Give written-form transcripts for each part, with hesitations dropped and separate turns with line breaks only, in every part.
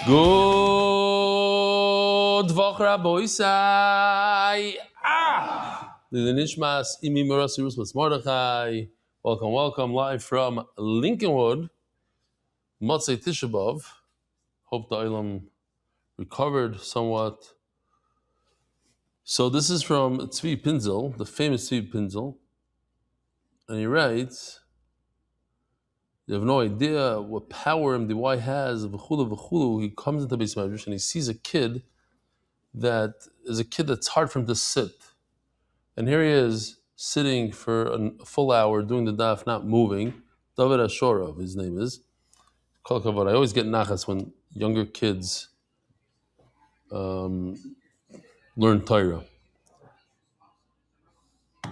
Good Voch Raboisai. Nishmas Imi Merasirus with Mordechai. Welcome, live from Lincolnwood. Motzei Tisha B'Av. Hope the Olam recovered somewhat. So this is from Tzvi Pinzel, the famous Tzvi Pinzel. And he writes, you have no idea what power MDY has. V'chulu. He comes into Beis Medrash and he sees a kid that is a kid that's hard for him to sit. And here he is sitting for a full hour doing the daf, not moving. David Ashorov, his name is. Kol Kavod. I always get nachas when younger kids learn Torah.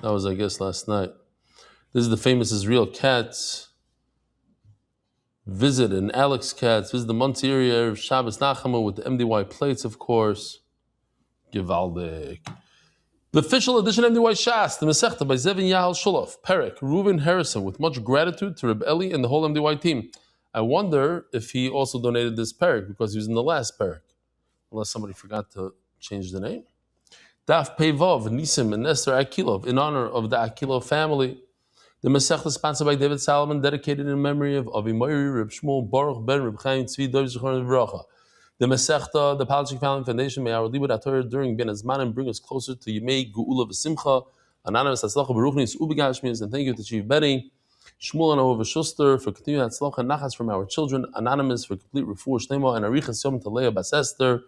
That was, I guess, last night. This is the famous Israel Katz visit, and Alex Katz visit the Monsey area of Shabbos Nachama with the MDY plates, of course. Givaldik. The official edition of MDY Shas, the Masechta by Zevin Yahal Shulov, Perek, Reuven Harrison, with much gratitude to Reb Eli and the whole MDY team. I wonder if he also donated this Perek because he was in the last Perek, unless somebody forgot to change the name. Daf Pevov, Nisim, and Esther Akilov, in honor of the Akilov family. The Masechta sponsored by David Salomon, dedicated in memory of Avimoiri, Reb Shmuel, Baruch Ben, Reb Chaim, Tzvi, Dov, Zichron, V'Racha. The Masechta, the Palachik Family Foundation, may our Libud HaTorah during Ben Azmanim bring us closer to Yemei Geula V'Simcha, Anonymous Hatzlacha Baruchnis Ubigashmias, and thank you to Chief Benny, Shmuel and Ahova Schuster for continued Hatzlacha, Nachas from our children, Anonymous for complete Refuah Shlema, and Arichas Yom to Leah Bas Esther,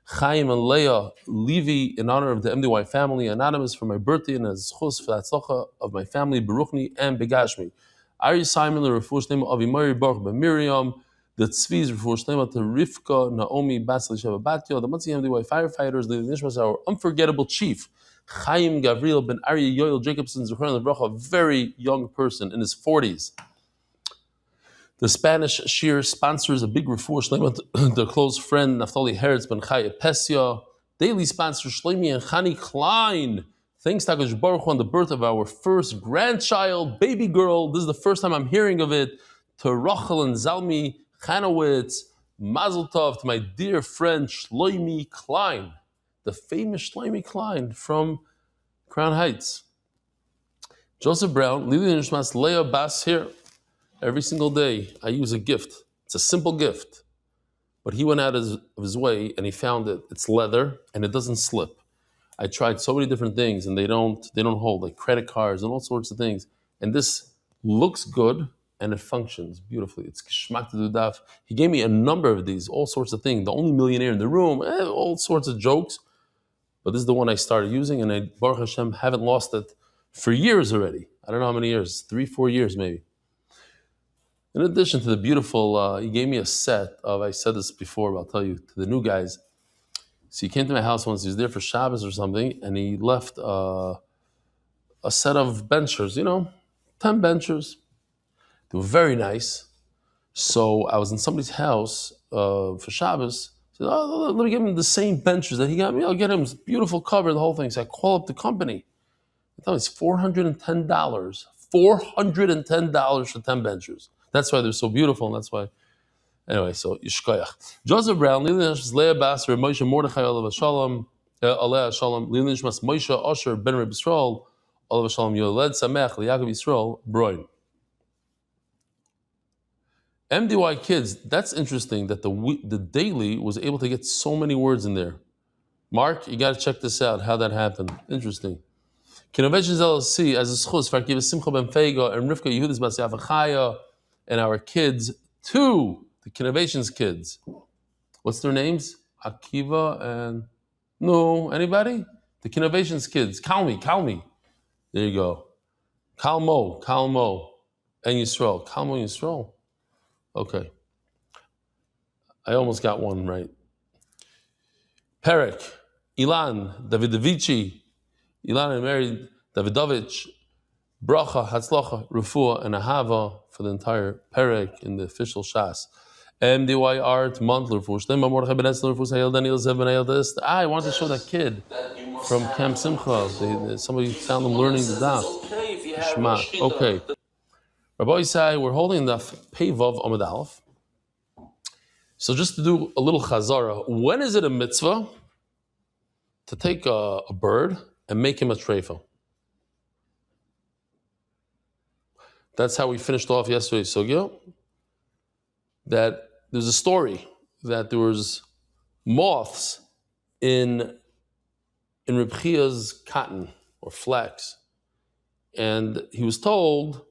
Chaim and Leah Levi in honor of the MDY family, Anonymous for my birthday and as chus for Hatzlacha of my family, Baruchni and Begashmi. Ari Simon, the Refuah Shlema, Avimari Baruch Ben Miriam, the Tzvi's Refuah Shlema to Rivka, Naomi, Basel, Sheva Batya, the Motzi MDY firefighters, the Nishmas, our unforgettable chief, Chaim Gabriel Ben Aryeh Yoel Jacobson, Zuchron Levracha, a very young person in his 40s. The Spanish Shir sponsors a big refuah Shlema to their close friend Naftali Heretz Ben Chaya Pesia. Daily sponsor Shlomi and Chani Klein. Thanks to HaKadosh Baruch Hu on the birth of our first grandchild, baby girl. This is the first time I'm hearing of it. To Rachel and Zalmi Chanowitz, Mazel Tov, to my dear friend Shlomi Klein, the famous Shlomi Klein from Crown Heights. Joseph Brown, Lili Nishmas Leah Bas here. Every single day, I use a gift. It's a simple gift. But he went out of his way and he found it. It's leather and it doesn't slip. I tried so many different things and they don't hold, like credit cards and all sorts of things. And this looks good and it functions beautifully. It's kishmak to do daf. He gave me a number of these, all sorts of things. The only millionaire in the room, all sorts of jokes. But this is the one I started using and I, Baruch Hashem, haven't lost it for years already. I don't know how many years, 3-4 years maybe. In addition to the beautiful, he gave me a set of, I said this before, but I'll tell you, to the new guys. So he came to my house once, he was there for Shabbos or something, and he left a set of benchers, 10 benchers. They were very nice. So I was in somebody's house for Shabbos. I said, let me give him the same benchers that he got me. I'll get him this beautiful cover, the whole thing. So I call up the company. I thought it was $410. $410 for 10 benchers. That's why they're so beautiful, and that's why. Anyway, so Yishkoyach. Joseph Brown, Lili Nishmas Leah Basar, Moshe Mordechai, Olav Shalom, Aleh Shalom, Lili Nishmas Moshe Osher, Ben Reb Yisrael, Olav Shalom, Yoled Samech, Liyaakov Yisrael, Broin. MDY Kids, that's interesting that the daily was able to get so many words in there. Mark, you got to check this out, how that happened. Interesting. Kinovations LLC, as a schus, Farkiv Simcha Ben Feiga, and Rivka Yehudis Bas Yafachaya, and our kids, too, the Kinovations kids. What's their names? Akiva and... No, anybody? The Kinovations kids. Kalmi. There you go. Kalmo, and Yisrael. Kalmo and Yisrael. Okay. I almost got one right. Perek, Ilan, Davidovici, Ilan and Mary Davidovich, Bracha, Hatzlacha, Refuah, and Ahava for the entire Perek in the official Shas. MDY Art, Monthly Refuah, Shlema Mordechai Ben Esler, Refuah Sayel Daniel Zev Ben Ayel Dest. I wanted to show that kid from Camp Simcha. Somebody found him learning the daf. Gishmak. Okay. Rabbi Isai, we're holding the Peivav Amud Aleph. So just to do a little chazara, when is it a mitzvah to take a bird and make him a treifa? That's how we finished off yesterday's sugya. That there's a story that there was moths in Reb Chia's cotton or flax, and he was told,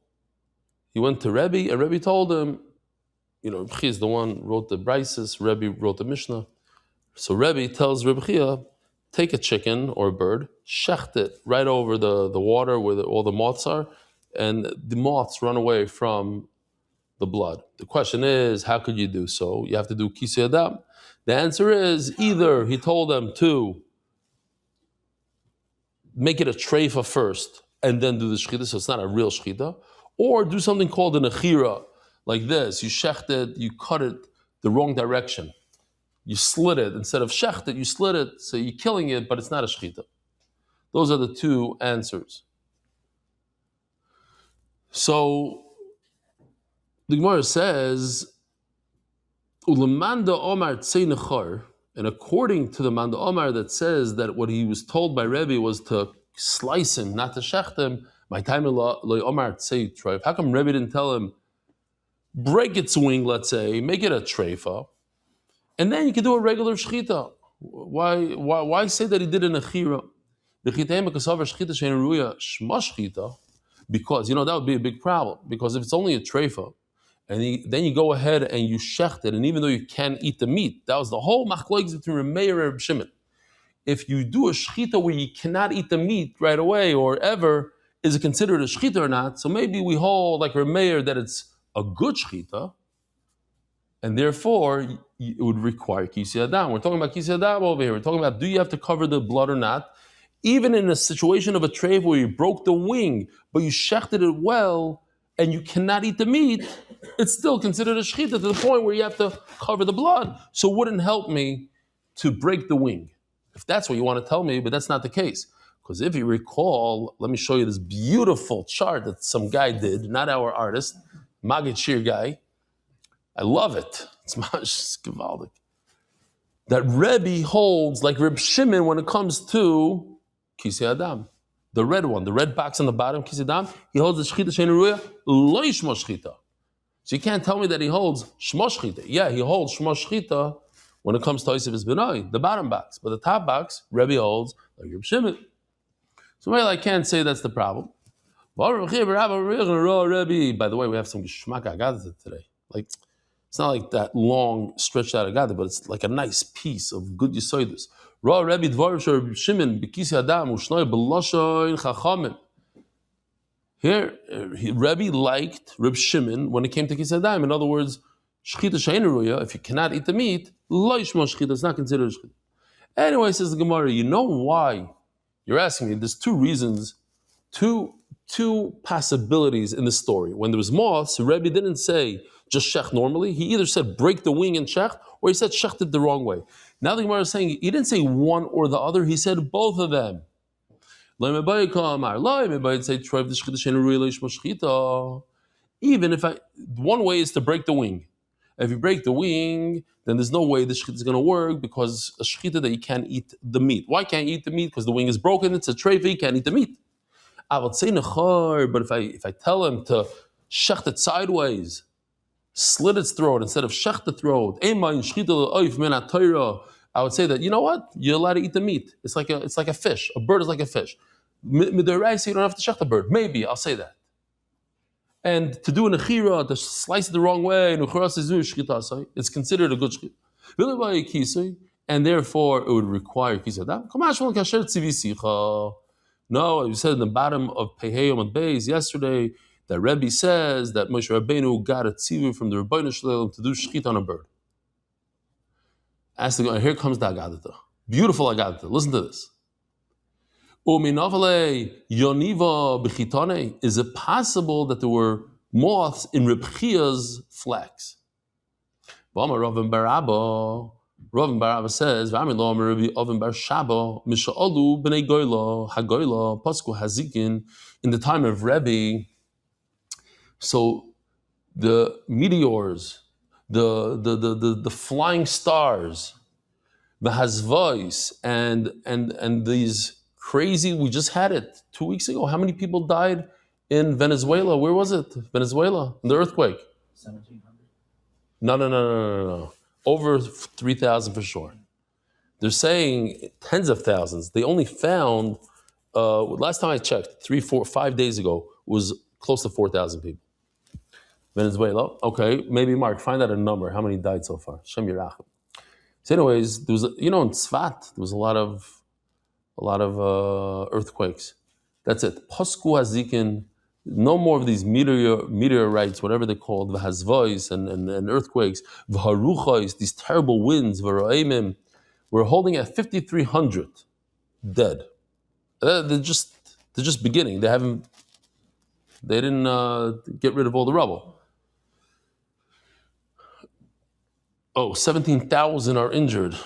he went to Rebbe, and Rebbe told him, Reb Chia is the one who wrote the Brises, Rebbe wrote the Mishnah. So Rebbe tells Reb Chia, take a chicken or a bird, shecht it right over the water where all the moths are, and the moths run away from the blood. The question is, how could you do so? You have to do kisei adam. The answer is, either he told them to make it a treifa first and then do the shechita, so it's not a real shechita, or do something called an achira, like this. You shecht it, you cut it the wrong direction. You slit it. Instead of shecht it, you slit it, so you're killing it, but it's not a shechita. Those are the two answers. So the Gemara says, Ulamanda Omar Tzei Nechar, and according to the Manda Omar that says that what he was told by Rebbe was to slice him, not to shecht him, my time loy Omar Tzei Treif. How come Rebbe didn't tell him, break its wing, let's say, make it a treifa, and then you can do a regular shechita? Why say that he did an achira? Because, that would be a big problem. Because if it's only a treifa, and then you go ahead and you shecht it, and even though you can't eat the meat, that was the whole machlokes between Reb Meir and Reb Shimon. If you do a shechita where you cannot eat the meat right away or ever, is it considered a shechita or not? So maybe we hold, like Reb Meir, that it's a good shechita, and therefore it would require kisei adam. We're talking about kisei adam over here. We're talking about, do you have to cover the blood or not? Even in a situation of a treif where you broke the wing, but you shechted it well, and you cannot eat the meat, it's still considered a shechita to the point where you have to cover the blood. So it wouldn't help me to break the wing, if that's what you want to tell me, but that's not the case. Because if you recall, let me show you this beautiful chart that some guy did, not our artist, Magid Shir guy. I love it. It's gewaldig. That Rebbe holds like Reb Shimon when it comes to kisei adam. The red one, the red box on the bottom, kisei adam, he holds the shechita she'eina ruya, lo shmo shechita. So you can't tell me that he holds shmo shechita. Yeah, he holds shmo shechita when it comes to Yosef Benoi, the bottom box. But the top box, Rebbe holds like Reb Shimon. So well, I can't say that's the problem. By the way, we have some Gishmak Agadata today. Like, it's not like that long stretched out Agadata, but it's like a nice piece of good Yisoidus. Ra Rebbe Dvar Reb Shimon B'Kisei Adam Ushnoi B'Loshoin Chachamim. Here, Rebbe liked Reb Shimon when it came to Kisei Adam. In other words, Shechita She'eina Ruya, if you cannot eat the meat, Lo Yishmo Shechita, it's not considered Shechita. Anyway, says the Gemara, you know why? You're asking me, there's two reasons, two possibilities in the story. When there was moths, Rebbe didn't say just shech normally. He either said break the wing and shech, or he said shech it the wrong way. Now the Gemara is saying, he didn't say one or the other, he said both of them. Even if one way is to break the wing. If you break the wing, then there's no way the shechita is going to work, because a shechita that you can't eat the meat. Why can't you eat the meat? Because the wing is broken, it's a treifa, you can't eat the meat. I would say nechar, but if I tell him to shecht it sideways, slit its throat instead of shecht the throat, I would say that, you know what? You're allowed to eat the meat. It's like a fish. A bird is like a fish. Midiraisa, you don't have to shecht the bird. Maybe, I'll say that. And to do an achira, to slice it the wrong way, it's considered a good shechita. And therefore, it would require kisei adam. No, you said in the bottom of Pehei Yomad Beis yesterday that Rebbe says that Moshe Rabbeinu got a tzivu from the Rebbeinu Shalom to do shechita on a bird. Here comes the Agadata. Beautiful Agadata. Listen to this. Is it possible that there were moths in Reb Chia's flax? Rav Bar Abba says, "V'amid lo Amar Rabbi Oven Bar Shaba Misha'olu Bnei Goyla Hagoyla Pasku Hazikin." In the time of Rebbe, so the meteors, the flying stars, the Hazvais, and these crazy. We just had it 2 weeks ago. How many people died in Venezuela? Where was it? Venezuela, in the earthquake.
1700.
No. Over 3,000 for sure. They're saying tens of thousands. They only found, last time I checked, 3, 4, 5 days ago, was close to 4,000 people. Venezuela. Okay, maybe Mark, find out a number. How many died so far? Shem Yerachim. So, anyways, there was, in Tzfat, there was a lot of earthquakes. That's it. Pasku Hazikin. No more of these meteorites, whatever they're called, v'hazvois and earthquakes, v'haruchos, these terrible winds, v'ra'imim. We're holding at 5,300 dead. They're just beginning. They didn't get rid of all the rubble. 17,000 are injured.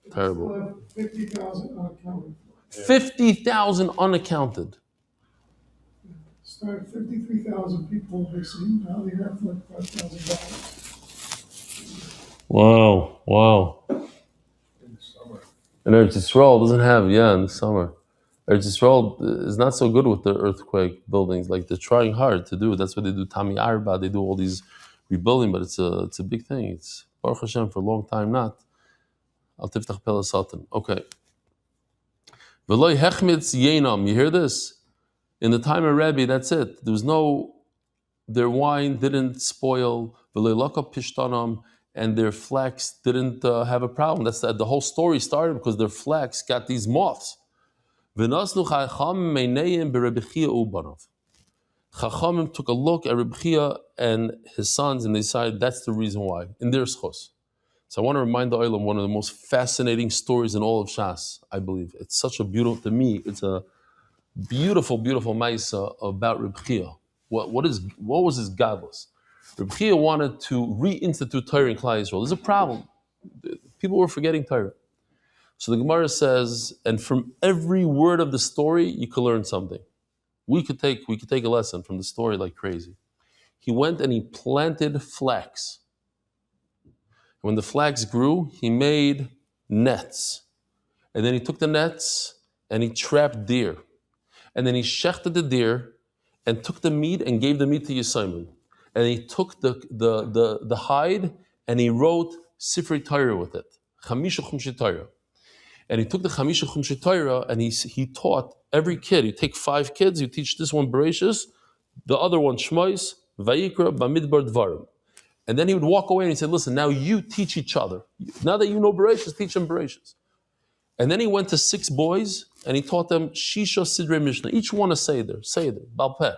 Terrible.
50,000 unaccounted.
50,000 unaccounted.
Started 53,000 people missing. Now they have like $5,000.
Wow.
In the summer.
And Eretz Yisrael doesn't have, in the summer. Eretz Yisrael is not so good with the earthquake buildings. Like, they're trying hard to do. That's what they do. Tami Arba, they do all these rebuilding, but it's a big thing. It's Baruch Hashem for a long time not. Al tiftach pele satan. Okay. V'loi hechmitz yenam. You hear this? In the time of Rebbe, that's it. Their wine didn't spoil. V'loi laka pishtanam. And their flax didn't have a problem. That's the whole story started because their flax got these moths. V'nasnu chacham meineim b'Rebbe Chia u'banav. Chachamim took a look at Rebbe Chia and his sons, and they decided that's the reason why, in their schos. So I want to remind the Olam one of the most fascinating stories in all of Shas, I believe. It's such a beautiful, to me, it's a beautiful Maisa about Rebbe Chia. What was his godless? Rebbe Chia wanted to reinstitute Torah in Klal Yisrael. There's a problem. People were forgetting Torah. So the Gemara says, and from every word of the story, you could learn something. We could take a lesson from the story like crazy. He went and he planted flax. When the flax grew, he made nets. And then he took the nets and he trapped deer. And then he shechted the deer and took the meat and gave the meat to Yisayim. And he took the hide and he wrote Sifrei Torah with it. Chamisha Chumshei Torah. And he took the Chamisha Chumshei Torah and he taught every kid. You take 5 kids, you teach this one Bereshis, the other one Shmois, Vayikra, Bamidbar Dvarim. And then he would walk away and he said, listen, now you teach each other. Now that you know Bereshis, teach them Bereshis. And then he went to 6 boys and he taught them Shisha Sidrei Mishnah. Each one a Seder, Baal Peh,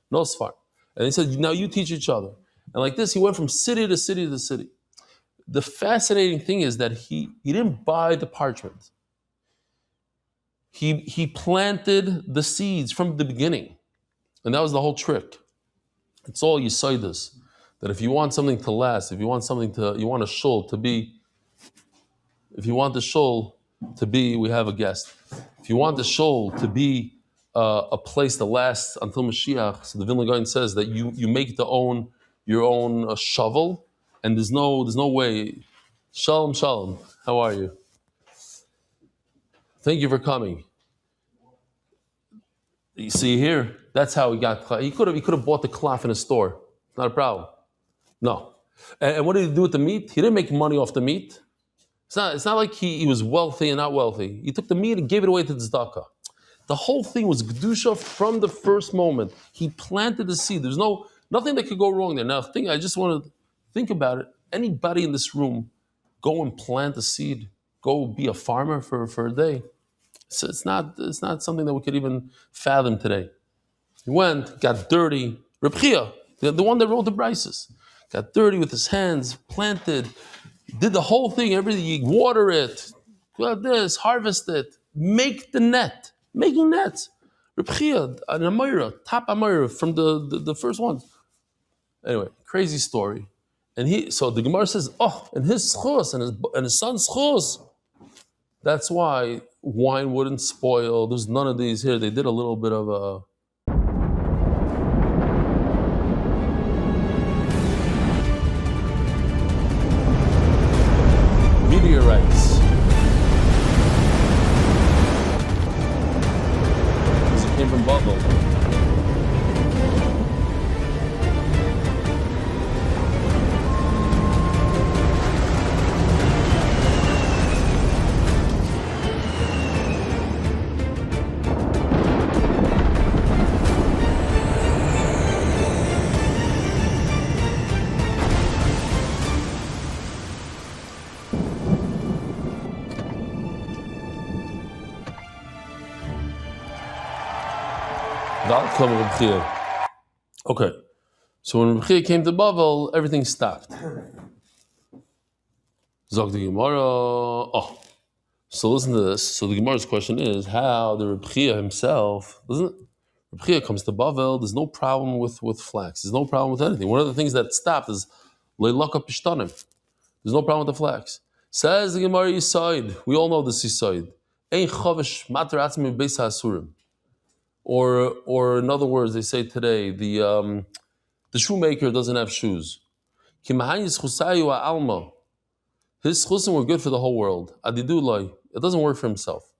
no Sfar. And he said, now you teach each other. And like this, he went from city to city to city. The fascinating thing is that he didn't buy the parchment. He planted the seeds from the beginning. And that was the whole trick. It's all Yesaidas. That if you want something to last, you want a shul to be, we have a guest. If you want the shul to be a place that lasts until Mashiach, so the Vilna Gaon says that you make your own shovel, and there's no way. Shalom, how are you? Thank you for coming. You see here, that's how he got. He could have bought the cloth in a store. Not a problem. No. And what did he do with the meat? He didn't make money off the meat. It's not like he was wealthy and not wealthy. He took the meat and gave it away to the tzedakah. The whole thing was Kedusha from the first moment. He planted the seed. There's nothing that could go wrong there. Now, I just want to think about it. Anybody in this room, go and plant a seed. Go be a farmer for a day. So it's not something that we could even fathom today. He went, got dirty. Reb Chia, the one that wrote the brises, got dirty with his hands, planted, did the whole thing, everything. You water it, got this, harvest it, make the net, making nets. Reb Chia, an Amira, top Amira from the first ones. Anyway, crazy story. And so the Gemara says, oh, and his schus and his son's schus. That's why wine wouldn't spoil. There's none of these here. They did a little bit of a meteorites. Because it came from Babel. Okay, so when Reb Chia came to Bavel, everything stopped. Zog the Gemara. Oh, so listen to this. So the Gemara's question is how the Reb Chia himself, doesn't it? Reb Chia comes to Bavel. There's no problem with flax. There's no problem with anything. One of the things that stopped is leilaka pishtanim. There's no problem with the flax. Says the Gemara Yisaid. We all know this Yisaid. Ein chavish mater atzmi beis hasurim. Or in other words, they say today, the shoemaker doesn't have shoes. His chusim were good for the whole world. Adidulai, it doesn't work for himself.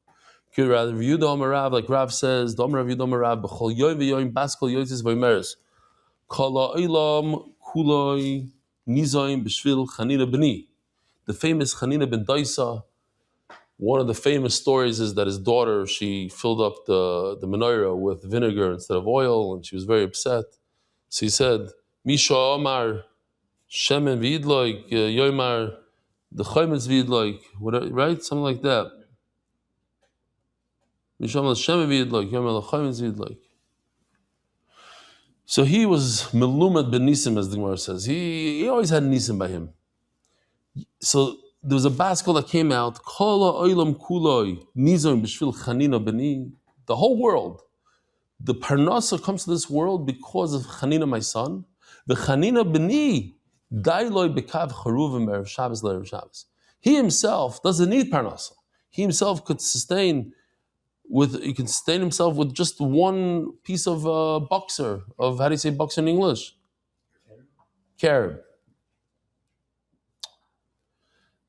Like Rav says, the famous Chanina ben Daisa. One of the famous stories is that his daughter, she filled up the menorah with vinegar instead of oil, and she was very upset. So he said, Misha Omar, Shemen Vidloik, Yoimar, the Chaimetz Vidloik, right? Something like that. Misha Omar, Shemen Vidloik, Yoimar, the Chaimetz Vidloik. So he was Melumet ben Nisim, as the Gemara says. He always had Nisim by him. So there was a baskel that came out, the whole world. The Parnasa comes to this world because of Chanina, my son. The Chanina b'ni, dailoi bekav charuvim erev Shabbos le'erev Shabbos. He himself doesn't need Parnasa. He himself could sustain himself with just one piece of boxer, of, how do you say boxer in English? Carib.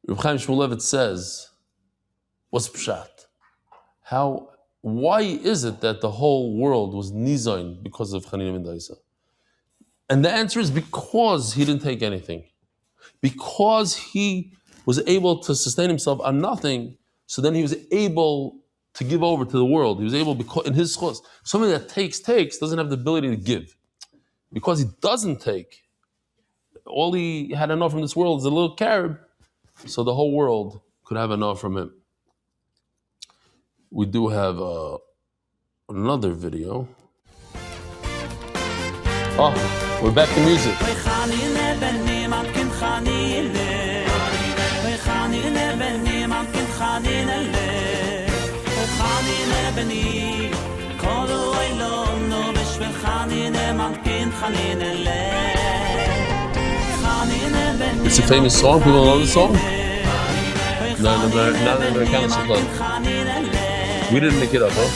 Reb Chaim Shmulevitz says, what's pshat? Why is it that the whole world was nizayin because of Chanina ben Daisa? And the answer is because he didn't take anything. Because he was able to sustain himself on nothing, so then he was able to give over to the world. He was able, because in his schos, somebody that takes, doesn't have the ability to give. Because he doesn't take, all he had enough from this world is a little carib, so the whole world could have enough from him. We do have another video. Oh, we're back to music. It's a famous song. People know the song? No, not in Americana club. We didn't make it up, huh?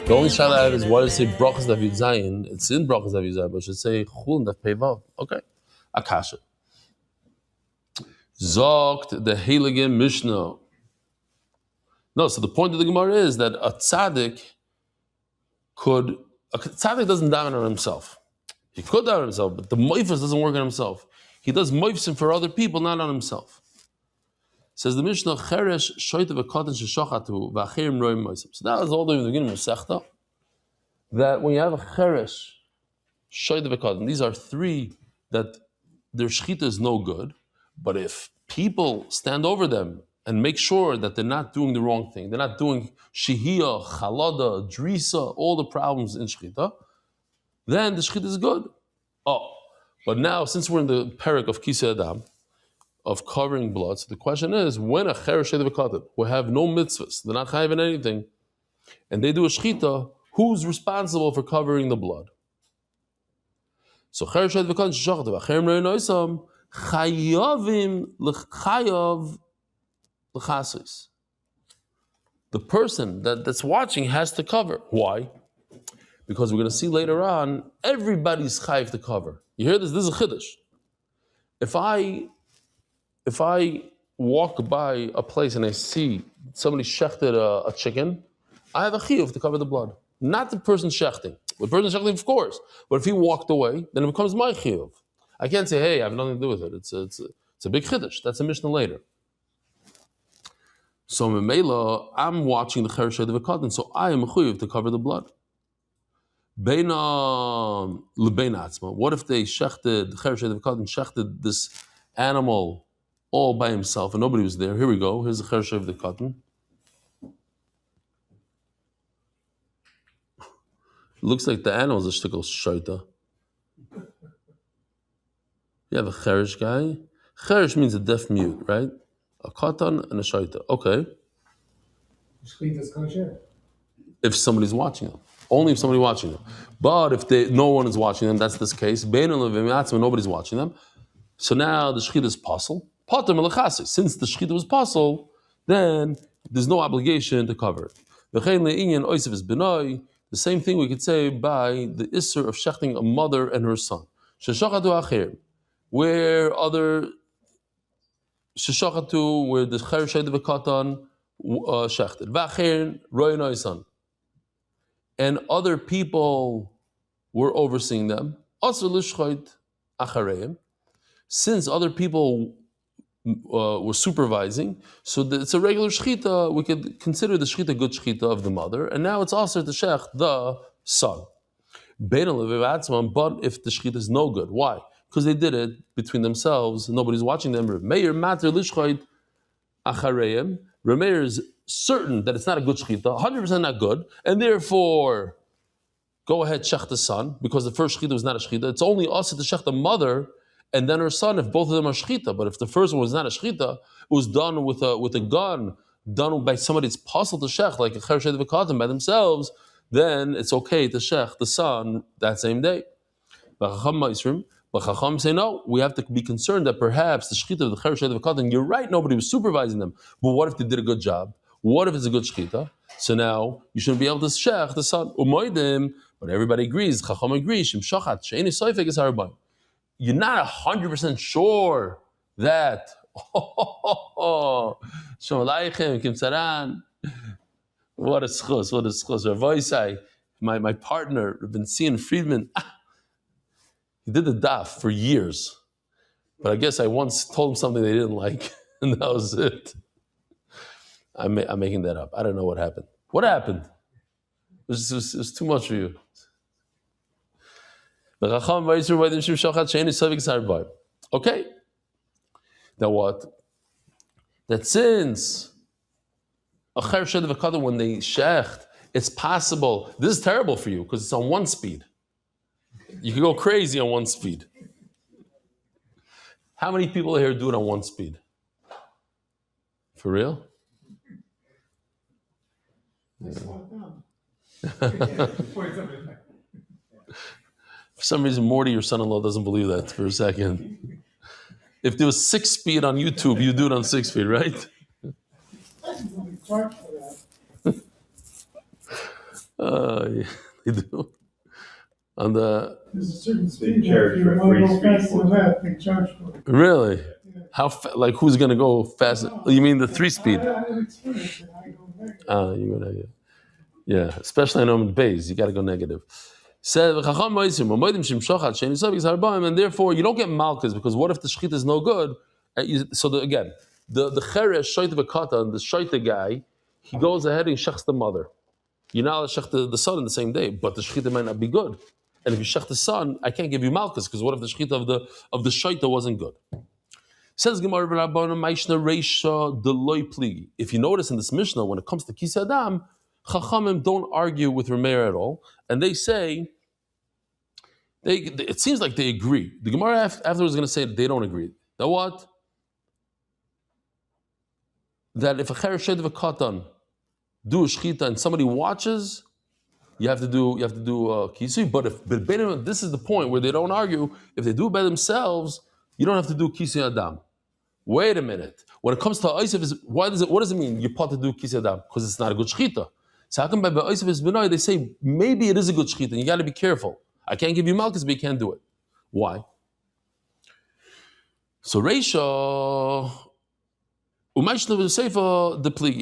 The only shot I have is why does it say Brachas Daf Yud Zayin? It's in Brachas Daf Yud Zayin, but it should say Chullin Daf Pei Vav. Okay. Akasha. Zogt the Heilige Mishnah. No, so the point of the Gemara is that a tzaddik doesn't daven on himself. He could daven on himself, but the moifas doesn't work on himself. He does moifsim for other people, not on himself. Says the Mishnah, Cheresh shoyte v'koten sheshachatu v'achirim roim moisim. So that was all the way in the beginning of Sechta, that when you have a Cheresh, shoyte v'koten, these are three that their shechita is no good, but if people stand over them and make sure that they're not doing the wrong thing, they're not doing shihiyah, chalada, drisa, all the problems in shechita, then the shechita is good. Oh, but now since we're in the parak of Kisei Adam, of covering blood, so the question is, when a cheresh v'katan, who have no mitzvahs, they're not chayiv in anything, and they do a shechita, who's responsible for covering the blood? So cheresh v'katan sheshachta v'acherim lo noisam chayavim chayav l'chasos. The person that's watching has to cover. Why? Because we're going to see later on, everybody's chayiv to cover. You hear this? This is a chiddush. If I walk by a place and I see somebody shechted a chicken, I have a chiyuv to cover the blood. Not the person shechting. The person shechting, of course. But if he walked away, then it becomes my chiyuv. I can't say, hey, I have nothing to do with it. It's a big chiddush. That's a mishnah later. So Memela, I'm watching the cheresh of the cotton, so I am a chiyuv to cover the blood. Beina lebeina atzma. What if they shechted the cheresh of the cotton shechted this animal all by himself and nobody was there? Here we go. Here's the cheresh of the cotton. Looks like the animal's a shtickle shaita. You have a cheresh guy. Cheresh means a deaf mute, right? A katan and a shaita. Okay. If somebody's watching them. Only if somebody's watching them. But if no one is watching them, that's this case. Nobody's watching them. So now the shechita is possible. Since the shechita was possible, then there's no obligation to cover it. The same thing we could say by the isser of shechting a mother and her son. Where the cheresh of the katan shechted. And other people were overseeing them. Since other people were supervising, so it's a regular shechita. We could consider the shechita good shechita of the mother, and now it's also to shech the son. But if the shechita is no good, why? Because they did it between themselves, nobody's watching them. Meir mater lishchait achareim. Meir is certain that it's not a good shechita, 100% not good, and therefore go ahead shech the son, because the first shechita was not a shechita. It's only us to shech the mother and then her son if both of them are shechita. But if the first one was not a shechita, it was done with a gun, done by somebody that's possible to shech, like a cheresh v'katan by themselves, then it's okay to shech the son that same day. But Chacham say no, we have to be concerned that perhaps the shechita of the cheresh v'katan, you're right, nobody was supervising them. But what if they did a good job? What if it's a good shechita? So now you shouldn't be able to shech the son. But everybody agrees, Chacham agrees, Shem Shachat, She'eni Soifek is Harabayim. You're not 100% sure that, Shalom Aleichem, Kim Saran, what a schus. Ravosai, my partner, Rabbi Sion Friedman, he did the daf for years. But I guess I once told him something they didn't like, and that was it. I'm making that up. I don't know what happened. What happened? It was too much for you. Okay. Now what? That since a cheresh v'katan, when they shecht, it's possible. This is terrible for you because it's on one speed. You can go crazy on one speed. How many people here do it on one speed? For real? For some reason, Morty, your son-in-law, doesn't believe that for a second. If there was 6 speed on YouTube, you do it on 6 speed, right? You do. On the
there's a certain speed. If you want to go faster than that, they charge for it.
Really? Yeah. How like who's gonna go fast? No. You mean the 3 speed?
I have experience and I go negative.
You go negative. Yeah, especially on base, you got to go negative. Said and therefore you don't get malchus because what if the shechita is no good? So the cheresh shaita v'katan, the shaita guy, he goes ahead and shechs the mother. You're not allowed to shech the son in the same day, but the shechita might not be good. And if you shech the son, I can't give you malchus because what if the shechita of the shaita wasn't good? Says Gemara Rabbanan Maishna Reisha Deloy Pligi. If you notice in this Mishnah, when it comes to Kis Adam, Chachamim don't argue with Rameir at all, and they say it seems like they agree. The Gemara afterwards is going to say that they don't agree. Now what? That if a cheresh v'katan do a shechita and somebody watches, you have to do kisui. But this is the point where they don't argue. If they do it by themselves, you don't have to do kisui adam. Wait a minute. When it comes to Oisif, what does it mean? You part to do kisui adam because it's not a good shechita. So how come by Oisif is benoi they say maybe it is a good shechita and you got to be careful. I can't give you malchus, but you can't do it. Why? So Reisha.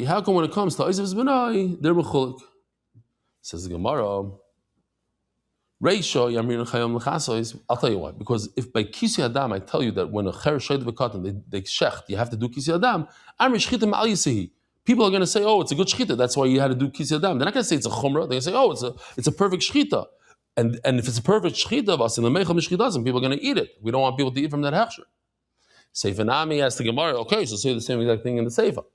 How come when it comes to Oisif benoi they're mechulik? Says the Gemara. Reisha Yamrin Chayom Lechasois. I'll tell you why. Because if by Kisi Adam I tell you that when a Cher Shayt V'Katan they shecht, you have to do Kisi Adam. Amri Shchita Ma'al Yisehi. People are going to say, oh, it's a good shchita. That's why you had to do Kisi Adam. They're not going to say it's a chumrah. They're going to say, oh, it's a perfect shchita. And if it's a perfect shchita, people are going to eat it. We don't want people to eat from that hechsher. Seifa Nami asked the Gemara. Okay, so say the same exact thing in the Seifa.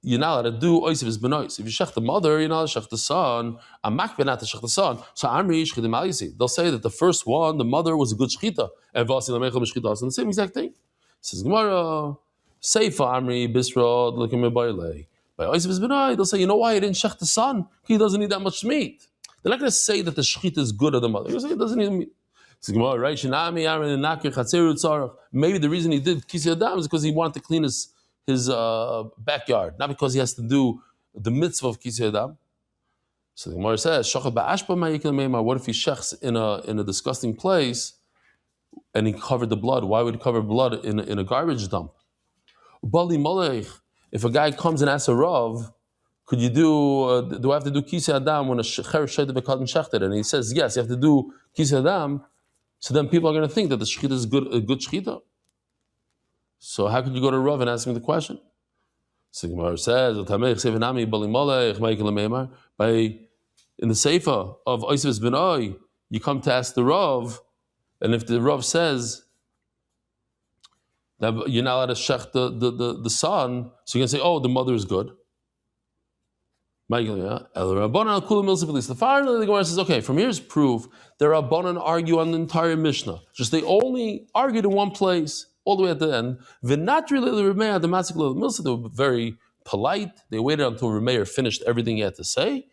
You're not allowed to do oisiv is benois. If you shech the mother, you're not allowed to shech the son. I'm not to shech the son. So Amri shchitim alisi. They'll say that the first one, the mother, was a good shchita, and vasi lamechel mishchitas, and the same exact thing. Says Gemara, Seifa Amri bisrod looking by oisiv is benois. They'll say, you know why he didn't shech the son? He doesn't need that much meat. They're not going to say that the shchita is good of the mother. They're going to say it doesn't need meat. Maybe the reason he did kisi adam is because he wanted to clean his backyard, not because he has to do the mitzvah of Kisei Adam. So the Gemara says, what if he shechs in a disgusting place and he covered the blood? Why would he cover blood in a garbage dump? If a guy comes and asks a Rav, could you do I have to do Kisei Adam when a cher shayt v'katan shechted? And he says, yes, you have to do Kisei Adam. So then people are going to think that the shechita is a good shechita. So how could you go to Rav and ask him the question? So Gemara says, by in the Seifa of Oisves Benoi, you come to ask the Rav, and if the Rav says that you're not allowed to shech the son, so you're going to say, oh, the mother is good. The Gemara says, okay, from here's proof that Rabbanan argue on the entire Mishnah. Just they only argued in one place, all the way at the end. They were very polite. They waited until Rameir finished everything he had to say.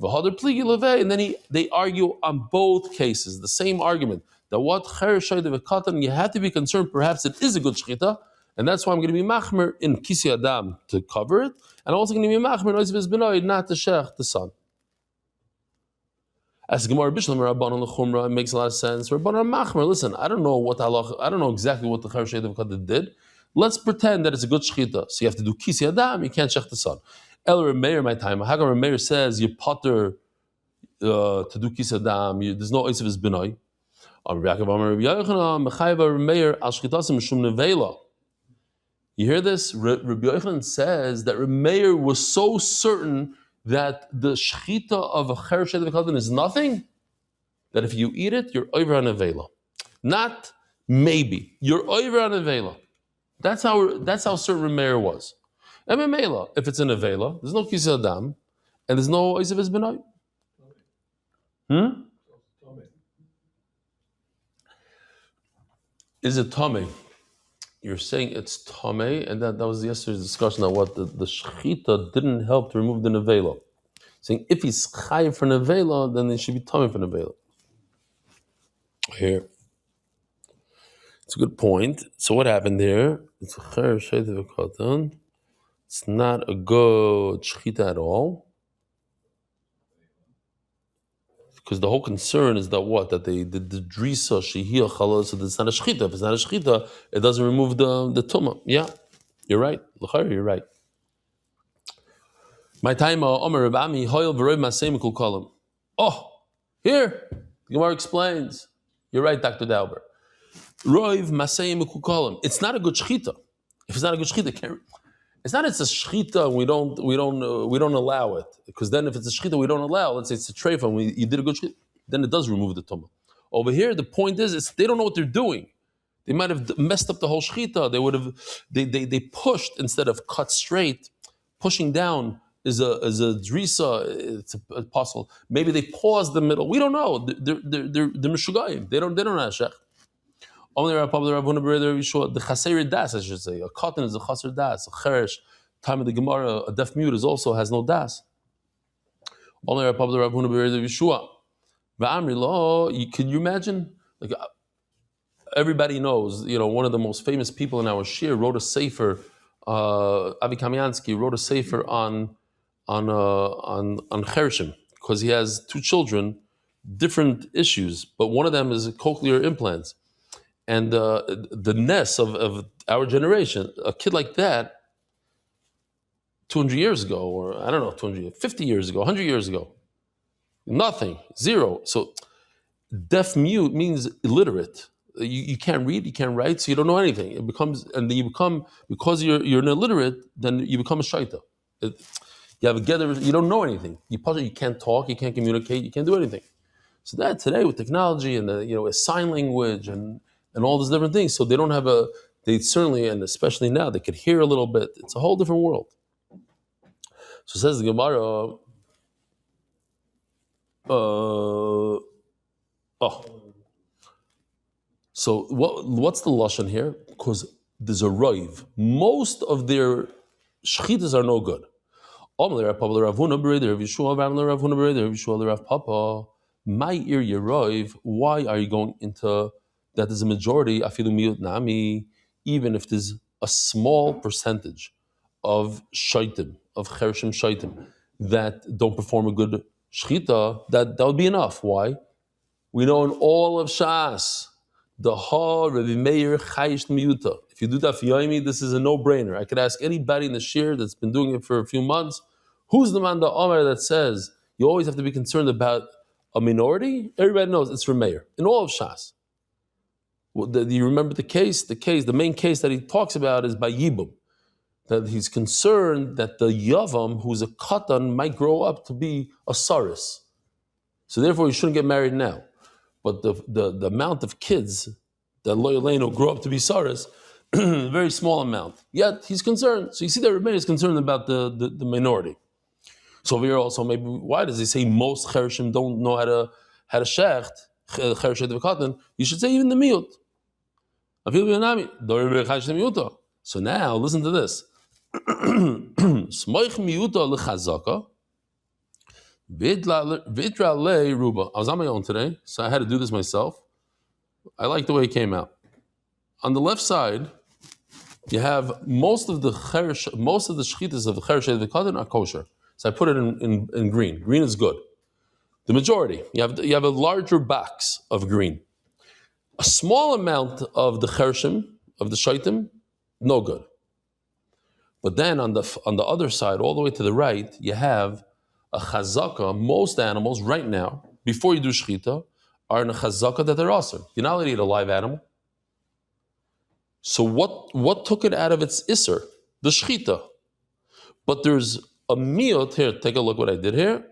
And then they argue on both cases, the same argument, that what you have to be concerned, perhaps it is a good shchita, and that's why I'm going to be machmer in Kisi Adam to cover it, and I'm also going to be machmer in Oisves Benoid not to shech the son. As Gemara Bishlam Rabbanon L'Chumra, it makes a lot of sense. Rabbanon Machmer, listen, I don't know exactly what the Cher Shayt V'Katan did. Let's pretend that it's a good shchita. So you have to do Kisi Adam, you can't shech the son. El Remeir, my time. How come Remeir says you potter to do Kisi Adam, there's no Oisves Benoid? You hear this? Rabbi Yochanan says that Remeir was so certain that the shechita of a cher shayt v'katan is nothing, that if you eat it, you're over on avela. Not maybe. You're over on avela. That's how certain Remeir was. And Memela, if it's an avela, there's no kisei adam, and there's no oisav benoy. Is it tamei? You're saying it's tamei, and that was yesterday's discussion on what the shechita didn't help to remove the nevela. Saying if he's chayiv for nevela, then it should be tamei for nevela. Here, it's a good point. So what happened there? It's a cher shayt v'katan. It's not a good shechita at all, because the whole concern is that what? That they did the drisa shehiyah chala, so it's not a shechita. If it's not a shechita, it doesn't remove the tumah. Yeah, you're right. L'chayr, you're right. My time, Omer Rabami Hoyel v'Roiv Masei Mikol Kolam. Oh, here the Gemara explains. You're right, Dr. Dauber. Roiv Masei Mikol Kolam. It's not a good shechita. If it's not a good shechita, it's not. It's a shechita. We don't allow it, because then if it's a shechita we don't allow. Let's say it's a treifa and you did a good shechita, then it does remove the tumah. Over here, the point is they don't know what they're doing. They might have messed up the whole shechita. They would have they pushed instead of cut straight. Pushing down is a drisa. It's a apostle. Maybe they paused the middle. We don't know. They're meshugayim. They don't have shech. Only the chaser das, I should say. A cotton is a chaser das. A cheresh, time of the Gemara, a deaf mute also has no das. Only Rav Papa Rav Huna Bered of Yeshua. V'amri lo. Can you imagine? Like everybody knows, one of the most famous people in our shir wrote a sefer. Avi Kamiansky wrote a sefer on Chershim because he has two children, different issues, but one of them is cochlear implants. And the ness of our generation, a kid like that, 200 years ago, or I don't know, 50 years ago, 100 years ago, nothing, zero. So deaf mute means illiterate. You can't read, you can't write, so you don't know anything. It becomes, and then you become, because you're an illiterate, then you become a shaita. You have a gather, you don't know anything. You can't talk, you can't communicate, you can't do anything. So that today with technology and a sign language and all these different things, so they don't have they certainly, and especially now, they could hear a little bit. It's a whole different world. So says the Gemara, so what's the lashon here? Because there's a roiv. Most of their shchitas are no good. My ear yeroiv. Why are you going into that? Is a majority afilu miut nami, even if there's a small percentage of shaitim, of chershim shaitim, that don't perform a good shchita, that would be enough. Why? We know in all of Shas, the Ha Rebbe Meir Chayish Miyuta. If you do Daf Yomi, this is a no-brainer. I could ask anybody in the shir that's been doing it for a few months, who's the man the Omer that says you always have to be concerned about a minority? Everybody knows it's Meir in all of Shas. Do you remember the case? The main case that he talks about is by Yibum. That he's concerned that the Yavam, who's a Katan, might grow up to be a Saris. So therefore, he shouldn't get married now. But the amount of kids that Loyaleno grow up to be Saras, very small amount. Yet he's concerned. So you see that Rebbe is concerned about the minority. So over here also, maybe why does he say most Chershim don't know how to shecht, you should say even the miut. So now listen to this. Smoich miuta lechazaka. Vitra le ruba. I was on my own today, so I had to do this myself. I like the way it came out. On the left side, you have most of the shchitas of the cheresh of the katan are kosher. So I put it in green. Green is good. The majority, you have a larger box of green. A small amount of the chershim, of the shaitim, no good. But then on the other side, all the way to the right, you have a chazaka. Most animals right now, before you do shchita, are in a chazaka that they're awesome. You're not allowed to eat a live animal. So what took it out of its isser? The shchita. But there's a miot here. Take a look what I did here.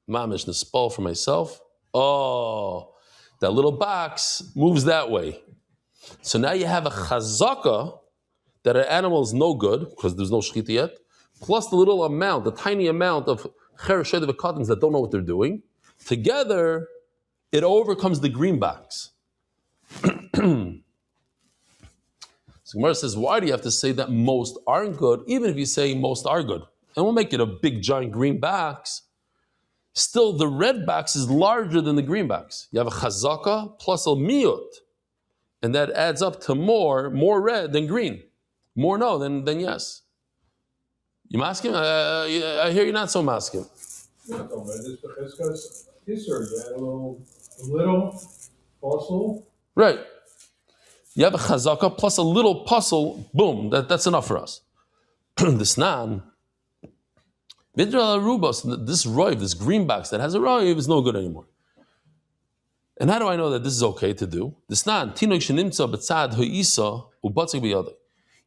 Mamish nispal for myself. Oh, that little box moves that way. So now you have a chazaka that an animal is no good because there's no shchita yet, plus the tiny amount of cheresh v'katans that don't know what they're doing. Together, it overcomes the green box. So Gemara says, why do you have to say that most aren't good, even if you say most are good? And we'll make it a big giant green box. Still, the red box is larger than the green box. You have a chazaka plus a miut, and that adds up to more red than green. More no than yes. You masking? I hear you're not so masking.
Not so bad. It's because you had a little puzzle.
Right. You have a chazaka plus a little puzzle, boom, that's enough for us. This nan, this roiv, this green box that has a roiv is no good anymore. And how do I know that this is okay to do? This nan, tinok shenimtza b'tzad ho'isa u'batzik b'yadeh.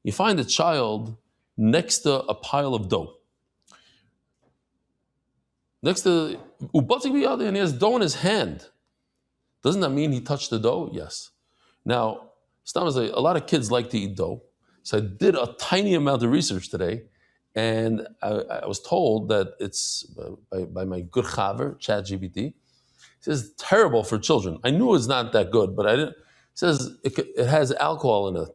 You find a child next to a pile of dough. Next to u'batzik b'yadeh, and he has dough in his hand. Doesn't that mean he touched the dough? Yes. Now, a lot of kids like to eat dough. So I did a tiny amount of research today, and I was told that it's by my good chaver, ChatGPT. He says terrible for children. I knew it's not that good, but I didn't. It says it has alcohol in it.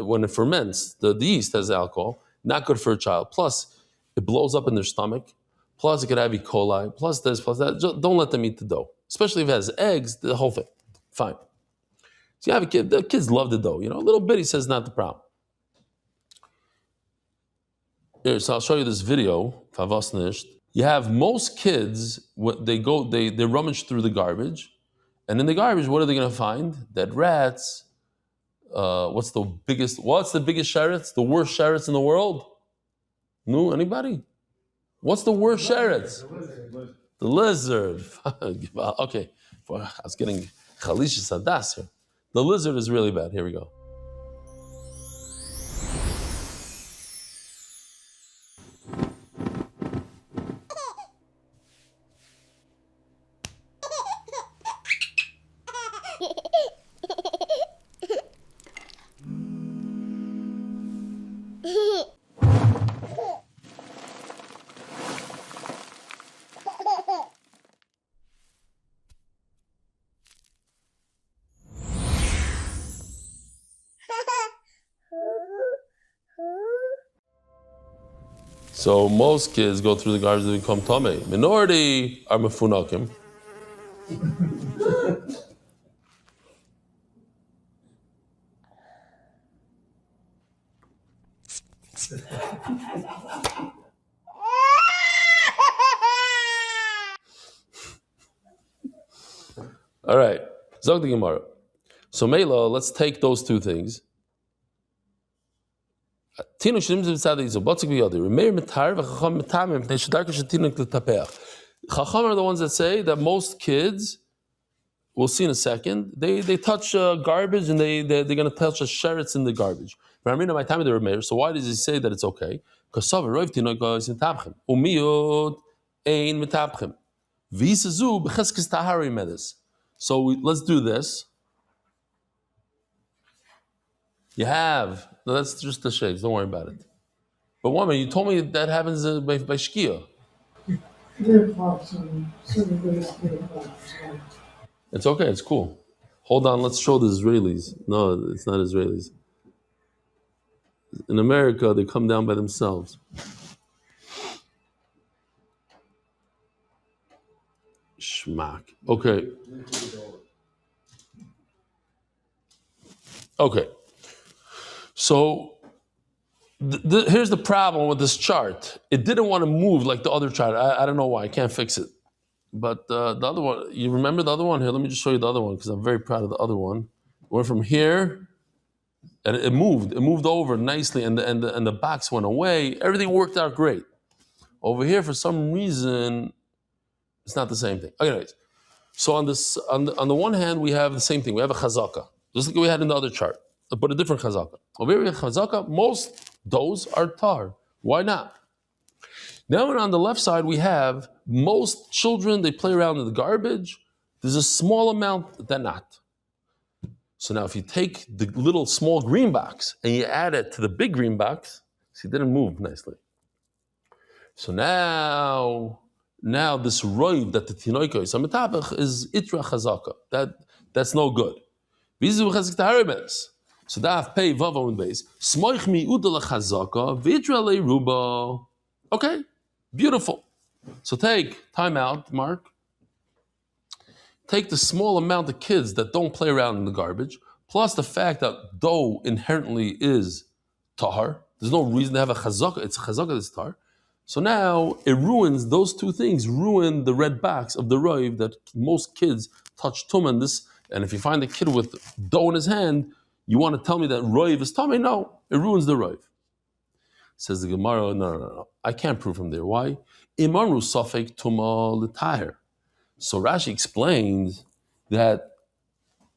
When it ferments, the yeast has alcohol. Not good for a child. Plus, it blows up in their stomach. Plus, it could have E. coli. Plus this, plus that. Just don't let them eat the dough, especially if it has eggs. The whole thing, fine. So you have a kid. The kids love the dough. A little bit. He says not the problem. Here, so I'll show you this video. You have most kids. They rummage through the garbage, and in the garbage, what are they going to find? Dead rats. What's the biggest sherets? The worst sherets in the world? No, anybody? What's the worst sherets? The lizard. Okay, I was getting chalisha sadas here. The lizard is really bad. Here we go. So most kids go through the garbage and become tamei. Minority are mefunakim. All right, Zog the Gemara. So Mela, let's take those two things. Chacham are the ones that say that most kids, we'll see in a second, they touch garbage and they're going to touch the sherets in the garbage. So why does he say that it's okay? Because so let's do this. You have, no, that's just the shades, don't worry about it. But woman, you told me that happens by Shkia.
3 o'clock, 7 days, 3 o'clock.
It's okay, it's cool. Hold on, let's show the Israelis. No, it's not Israelis. In America, they come down by themselves. Schmack. Okay. Okay. So here's the problem with this chart. It didn't want to move like the other chart. I don't know why. I can't fix it. But the other one, you remember the other one? Here, let me just show you the other one because I'm very proud of the other one. It went from here, and it moved. It moved over nicely, and the box went away. Everything worked out great. Over here, for some reason, it's not the same thing. Anyways, so on the one hand, we have the same thing. We have a chazaka, just like we had in the other chart, but a different chazaka. Over here, we have chazaka. Most doughs are tar. Why not? Now on the left side, we have most children, they play around in the garbage. There's a small amount that not. So now if you take the little small green box and you add it to the big green box, see, it didn't move nicely. So now this roiv that the tinoika is ametabach is itra chazaka. That's no good. So daf pei vavon base smoich mi udala chazaka vitra le ruba. Okay, beautiful. So take time out, Mark. Take the small amount of kids that don't play around in the garbage, plus the fact that dough inherently is tahar. There's no reason to have a chazaka. It's a chazaka that's tahar. So now it ruins, those two things ruin the red box of the roiv that most kids touch tum and this. And if you find a kid with dough in his hand, you want to tell me that roiv is tummy? No, it ruins the roiv. Says the Gemara, no. I can't prove from there. Why? Imaru safek tuma l'tahir. So Rashi explains that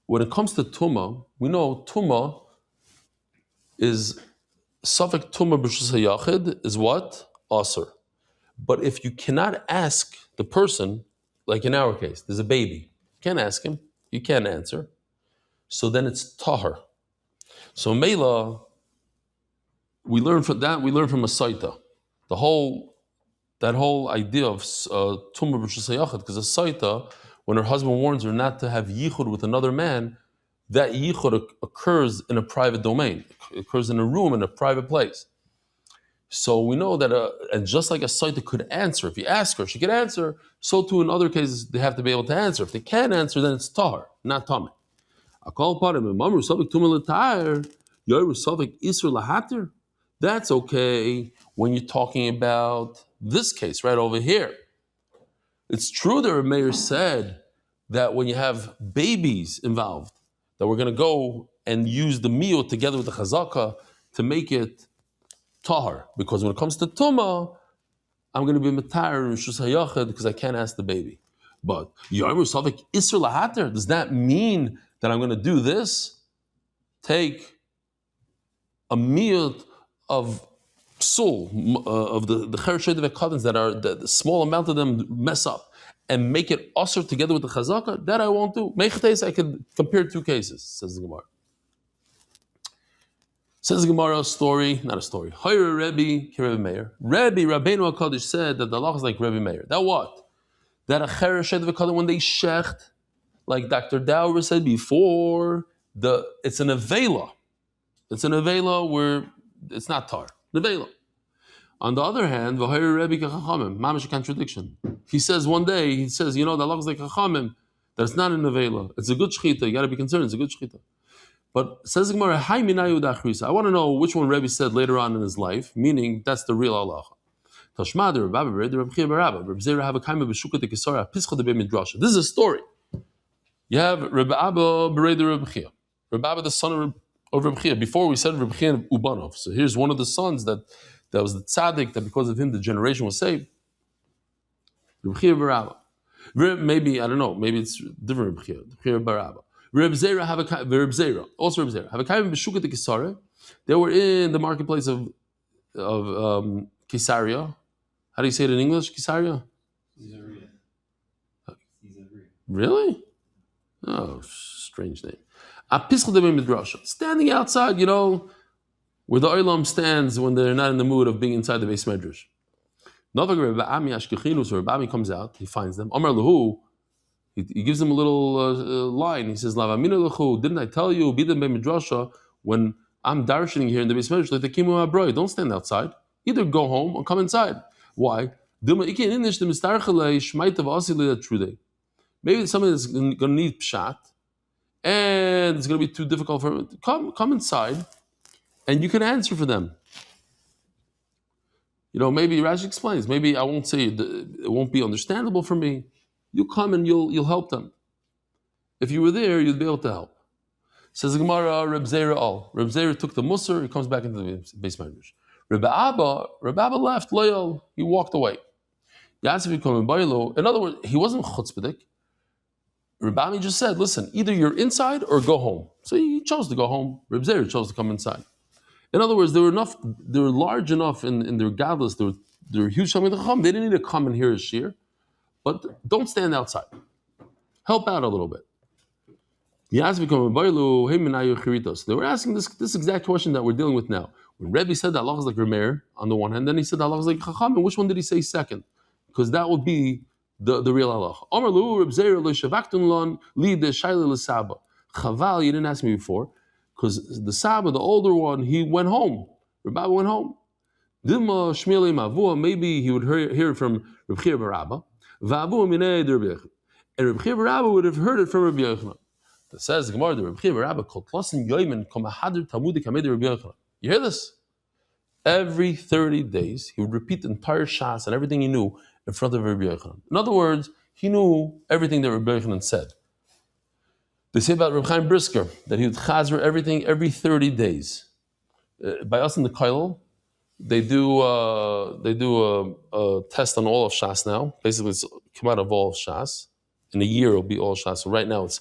when it comes to tuma, we know tuma is safek tuma b'shus hayachid is what? Asr. But if you cannot ask the person, like in our case, there's a baby, you can't ask him, you can't answer, so then it's tahar. So Mela, we learn from that. We learn from a saita, that whole idea of tumah b'shus hayachid, because a saita, when her husband warns her not to have yichud with another man, that yichud occurs in a private domain. It occurs in a room in a private place. So we know that, and just like a Saita could answer, if you ask her, she could answer. So too, in other cases, they have to be able to answer. If they can't answer, then it's tahar, not tameh. I call upon him. That's okay when you're talking about this case right over here. It's true that Meir said that when you have babies involved, that we're going to go and use the meal together with the chazaka to make it tahar. Because when it comes to tumah, I'm going to be matar and shus hayachid because I can't ask the baby. But does that mean that I'm going to do this? Take a meal of psul, of the cheresh cottons that are the small amount of them mess up, and make it usher together with the chazaka, that I won't do. Mechates, I could compare two cases, says the Gemara. Says the Gemara, a story, not a story. Hayr Rebbe, Rebbe Meir. Rabbeinu HaKadosh said that the law is like Rebbe Meir. That what? That a cheresh cotton, when they shecht, like Dr. Dower said before, it's an avela. It's an avela where it's not tar. Nevela. On the other hand, mamish contradiction. He says one day, the Allah is like chachamim, that it's not an nevela. It's a good shchita. You got to be concerned. It's a good shchita. But says the Gemara, I want to know which one Rebbe said later on in his life, meaning that's the real Allah. This is a story. You have Rebbe Abba Bereder Rebbe Chia. Rebbe Abba, the son of Rebbe Chia. Before we said Rebbe Chia Ubanov. So here's one of the sons that was the tzaddik, that because of him the generation was saved. Rebbe Chia Bar Abba. Maybe, I don't know, maybe it's different Rebbe Chia. Rebbe Chia Bar Abba. Rebbe Zera, also Rebbe Zera. Have a kaim b'shukat the Kisare. They were in the marketplace of Caesarea. How do you say it in English? Caesarea?
Caesarea.
Really? Oh, strange name. Standing outside, where the Olam stands when they're not in the mood of being inside the base medrash. So Rebbe Ami comes out, he finds them. Amar Lahu, he gives them a little line. He says, Lavamina Lahu, didn't I tell you, be the midrasha, when I'm darshaning here in the base medrash, like the kimu abroy, don't stand outside. Either go home or come inside. Why? Maybe it's something that's going to need pshat, and it's going to be too difficult for him. Come inside, and you can answer for them. Maybe Rashi explains. Maybe I won't say it won't be understandable for me. You come and you'll help them. If you were there, you'd be able to help. Says the Gemara, Reb Zera Reb Zera took the musar. He comes back into the base medrash. Reb Abba left, loyal. He walked away. In other words, he wasn't chutzpahdik. Reb Ami just said, listen, either you're inside or go home. So he chose to go home. Reb Zera chose to come inside. In other words, they were large enough in their gadlus, they were huge. They didn't need to come and hear his shir, but don't stand outside. Help out a little bit. They were asking this exact question that we're dealing with now. When Rebbe said that Allah is like Remeir on the one hand, then he said that Allah is like Chacham, and which one did he say second? Because that would be the real Allah. Chaval, you didn't ask me before, because the Saba, the older one, he went home. Rabbi went home. Maybe he would hear it from Reb Chia Bar Abba. And Reb Chia Bar Abba would have heard it from Reb Yochanan. That says the Gemara, the Reb Chia Bar Abba called Klassen Yoimen Komahadir Talmudik Hamed Reb Yochanan. You hear this? Every 30 days, he would repeat the entire Shas and everything he knew in front of Rabbi Yochanan. In other words, he knew everything that Rabbi Yochanan said. They say about Reb Chaim Brisker that he would chazer everything every 30 days. By us in the Koilel, they do a test on all of Shas now. Basically, it's come out of all of Shas. In a year, it'll be all Shas. So right now, it's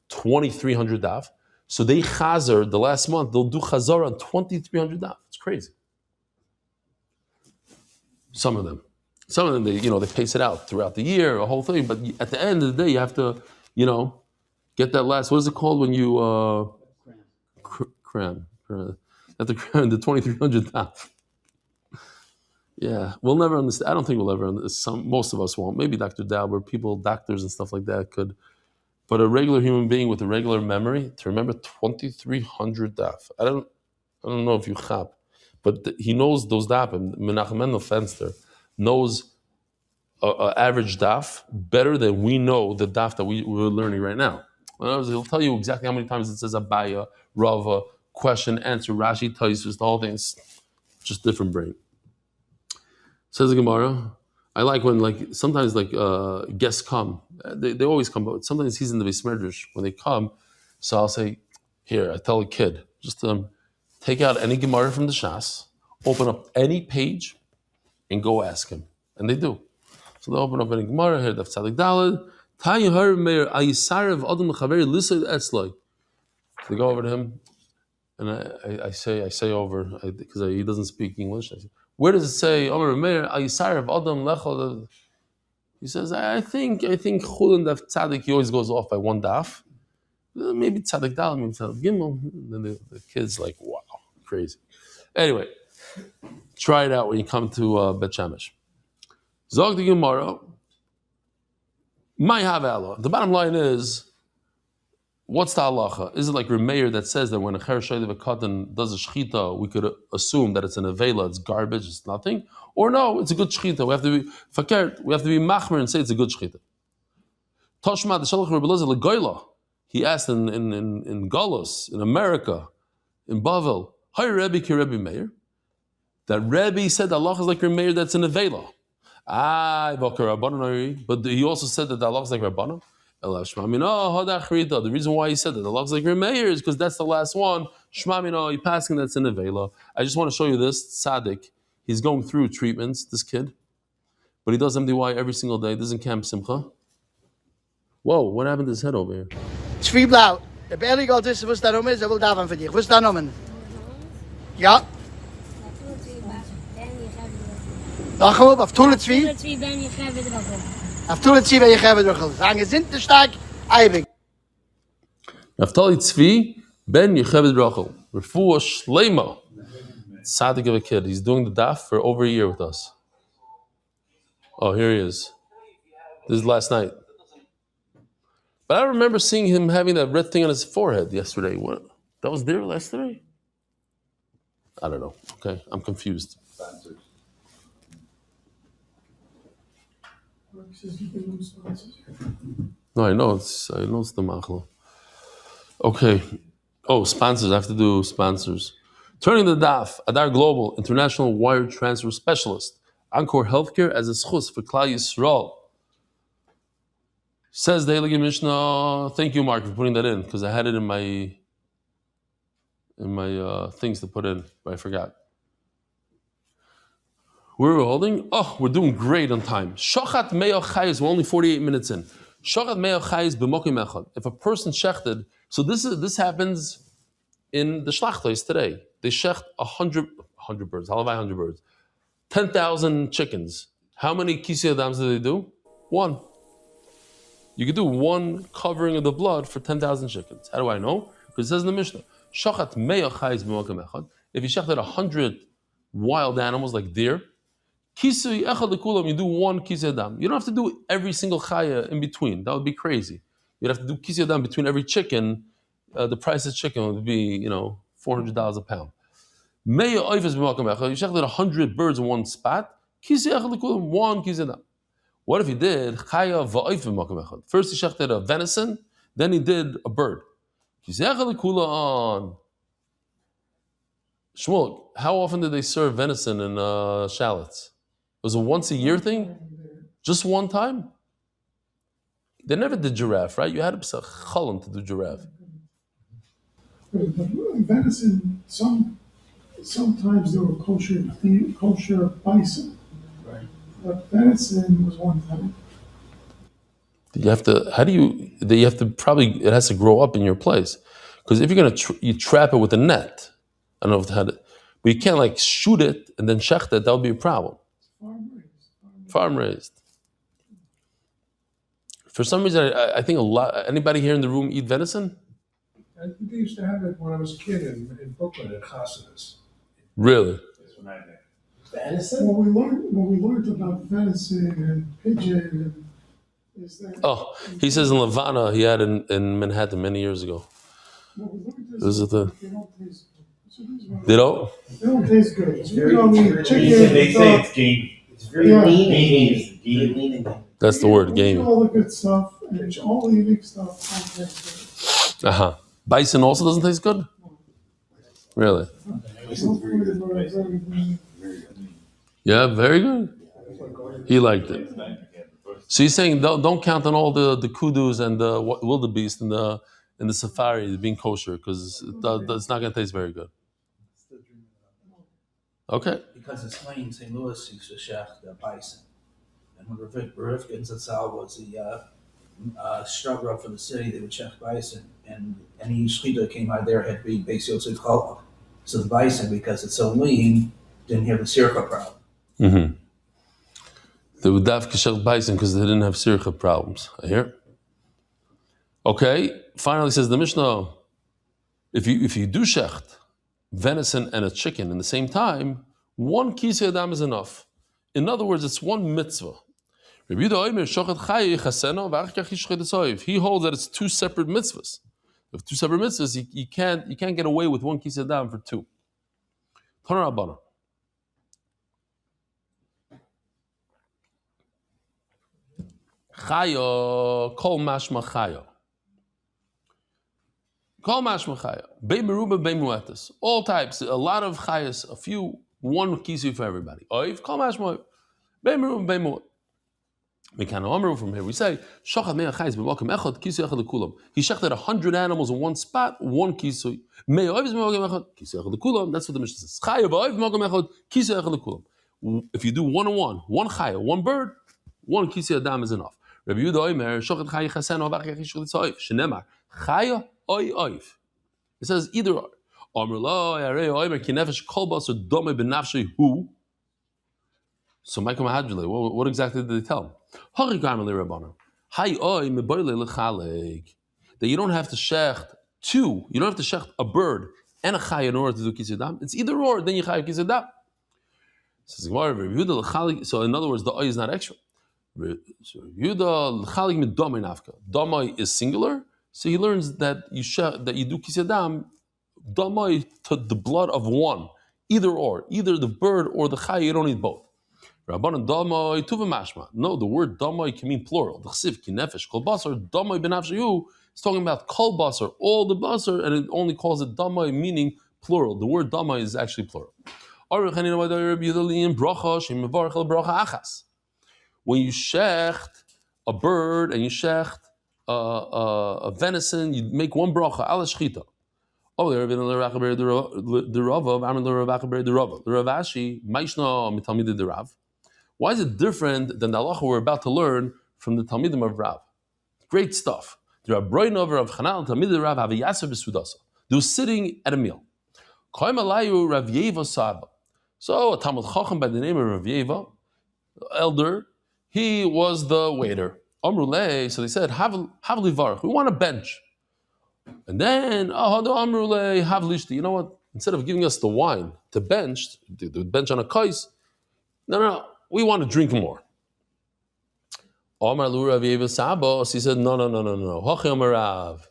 2,300 daf. So they chazer, the last month, they'll do chazar on 2,300 daf. It's crazy. Some of them, they pace it out throughout the year, a whole thing. But at the end of the day, you have to, get that last. What is it called when you cram? At the cram, the 2,300 daf. Yeah, we'll never understand. I don't think we'll ever understand. Most of us won't. Maybe Dr. Dauber, doctors and stuff like that could. But a regular human being with a regular memory to remember 2,300 daf. I don't know if you chap. But he knows those dafim. Menachem Mendel Fenster knows an average daf better than we know the daf that we're learning right now. In other words, he'll tell you exactly how many times it says Abaya, Rava, question, answer, Rashi, Taisus, the whole thing. It's just different brain. Says the Gemara. I like when sometimes guests come. They always come, but sometimes he's in the Bismerdrish when they come. So I'll say, here, I tell a kid, just take out any Gemara from the Shas, open up any page, and go ask him. And they do. So they open up any Gemara here, Daf Tzadik Daled. They go over to him, and I say over because he doesn't speak English. I say, where does it say Omer Meir Ayisarav Adam Lechol? He says, I think Chullin Daf Tzadik. He always goes off by one daf. Maybe Tzadik Daled, maybe Tzadik Gimel. And then the kid's like, wow, crazy. Anyway, try it out when you come to Bet Shemesh. Zog the Gemara. My Havela. The bottom line is, what's the halacha? Is it like Remeir that says that when a cher shaylev katan does a shchita, we could assume that it's an avela, it's garbage, it's nothing? Or no, it's a good shchita. We have to be fakert. We have to be machmer and say it's a good shchita. Toshma the shalach Rebbe Elazar legoyla. He asked in Golos, in America, in Bavel, Hi Rebbe ki Rebbe Meir. That Rebbe said that Allah is like Remeir that's an avela. But he also said that Allah is like Rabbana. The reason why he said that Allah is like Remeir is because that's the last one. Shmamino, he passing that's in Avela. I just want to show you this tzaddik. He's going through treatments, this kid, but he does MDY every single day. Doesn't camp Simcha. Whoa, what happened to his head over here?
Zwei blau. Der Berli Gold ist, was da rum ist, will davon für dich. Was da nommen? Ja. Noch mal auf Tolle 2. Auf Tolle 2 ben je geven door. Sagen sind der stark eibig.
Naftali Tzvi ben Yechevet Rachel. Refuah Shleima. Tzaddik of a kid. He's doing the daf for over a year with us. Oh, here he is. This is last night. But I remember seeing him having that red thing on his forehead yesterday. What? That was there yesterday? I don't know. Okay, I'm confused. No, I know it's the machlo. Okay. Oh, sponsors. I have to do sponsors. Turning the daf, Adar Global, international wire transfer specialist. Encore Healthcare as a schus for Klal Yisrael. Says the Heilige Mishnah. Thank you, Mark, for putting that in because I had it in my things to put in, but I forgot. Where are we holding? Oh, we're doing great on time. Shochat me'o chayis, we're only 48 minutes in. Shochat me'o chayis b'mokim echad. If a person shechted, so this happens in the shlachtos today. They shecht 100 birds, halavai 100 birds. 10,000 chickens. How many kisei adams do they do? One. You could do one covering of the blood for 10,000 chickens. How do I know? Because it says in the Mishnah, Shochat me'o chayis b'mokim echad. If you shechted 100 wild animals like deer, Kisui echad lekulam, you do one kisei adam. You don't have to do every single chaya in between. That would be crazy. You'd have to do kisei adam between every chicken. The price of chicken would be, $400 a pound. Meya oifes b'makam echad. You shechted 100 birds in one spot. Kisui echad lekulam, one kisei adam. What if he did chaya va'oif b'makam echad? First he shechted a venison, then he did a bird. Kisui echad lekulam. Shmuel, how often did they serve venison and shallots? Was it a once a year thing? Just one time? They never did giraffe, right? You had to Chullin to do giraffe.
But venison, sometimes they were kosher bison. Right. But venison was one time.
It has to grow up in your place. Because if you're going to you trap it with a net, I don't know if it had it, but you can't shoot it and then shecht it, that would be a problem. Farm raised. For some reason, I think anybody here in the room eat venison?
I think they used to have it when I was a kid in Brooklyn at Chasidus.
Really?
That's when I did.
Venison? What we learned about venison and pigeon is that...
Oh, he says in Levana, he had in Manhattan many years ago.
What we learned
is
they don't taste good.
They don't?
They don't taste good.
It's
You
very,
know, I mean,
it's
chicken,
very, they say
duck,
it's gamey. It's very
Yeah.
gamey.
That's the word,
you
gamey.
get all the good stuff, and all the unique stuff don't taste
Uh-huh. Bison also doesn't taste good? Really?
good.
Yeah, very good. He liked it. So you're saying don't count on all the kudus and the wildebeest and the safari being kosher because it's not going to taste very good. Okay.
Because it's in St. Louis used to shech the bison. And when Rivka and Zatzal was the struggle for the city, they would shech bison. And any shechita came out there had to be Beis Yosef Cholov. So the bison, because it's so lean, didn't have the sircha problem.
Mm-hmm. They would have kashel bison because they didn't have sircha problems. I hear. Okay. Finally, says the Mishnah, if you do shecht venison and a chicken in the same time, one kisei adam is enough. In other words, it's one mitzvah. He holds that it's two separate mitzvahs. If two separate mitzvahs, you can't get away with one kisei adam for two. Tanur Rabbana. Chayo, kol mashma chayo. Kol mashma chayo. Bei meruba, bei muetas. All types, a lot of chayas, a few, one kisei for everybody. Oiv, kol mashma oiv. Bei meruba, bei muet. We can from here. We say, Shachat mea chayis b'makom echad, kisei echad lekulam. He shechted 100 animals in one spot, one kisei. Mea oiv is b'makom echad, kisei echad lekulam. That's what the Mishnah says. Chayo b'oiv b'makom echad, kisei echad lekulam. If you do one on one chayo, one bird, one kisei adam is enough. Rabbi Yehuda Omer, Shochet Chayi Chasen Ovach Yachish Chalitzoif. Shenemar Chaya Oy Oif. It says either or. Omer Lo Yarei Omer Ki Nefesh Kol Basar Dome BeNafshei Hu. So Michael Mahadjale, what exactly did they tell him? Hori Garmer Le Rabbana. Hay Oy Meboyle Lechalek. That you don't have to shecht two. You don't have to shecht a bird and a chay in order to do kisei dam. It's either or. Then you chay kisei dam. Says Gemara, Rabbi Yehuda Lechalek. So in other words, the oy is not extra. So Yuda l'chalig mit domay nafka. Domay is singular, so he learns that you do kisei dam domay to the blood of one, either or, either the bird or the chay. You don't need both. Rabbanan domay tuva mashma. No, the word domay can mean plural. The chsiv ki nefesh kol basar domay benafshayu is talking about kol basar, all the basar, and it only calls it domay, meaning plural. The word domay is actually plural. When you shecht a bird and you shecht a venison, you make one bracha, ala shchita. Oh, the Ravashi, Maishna mitalmidei the Rav. Why is it different than the halacha we're about to learn from the Talmidim of Rav? Great stuff. The Rabbeinu of Chanal Talmidei Rav have a yaser b'sudasa. They were sitting at a meal. Koim alayu Rav Yeva Saba. So a Talmud Chacham by the name of Rav Yeva, elder. He was the waiter. Amruleh, so they said, Havli Varach, we want a bench. And then, Amruleh, Havlishti, you know what? Instead of giving us the wine to bench, the bench on a kais, no, we want to drink more. Omar Rav Yeva Sabos, he said, no. Hochi Amar Rav.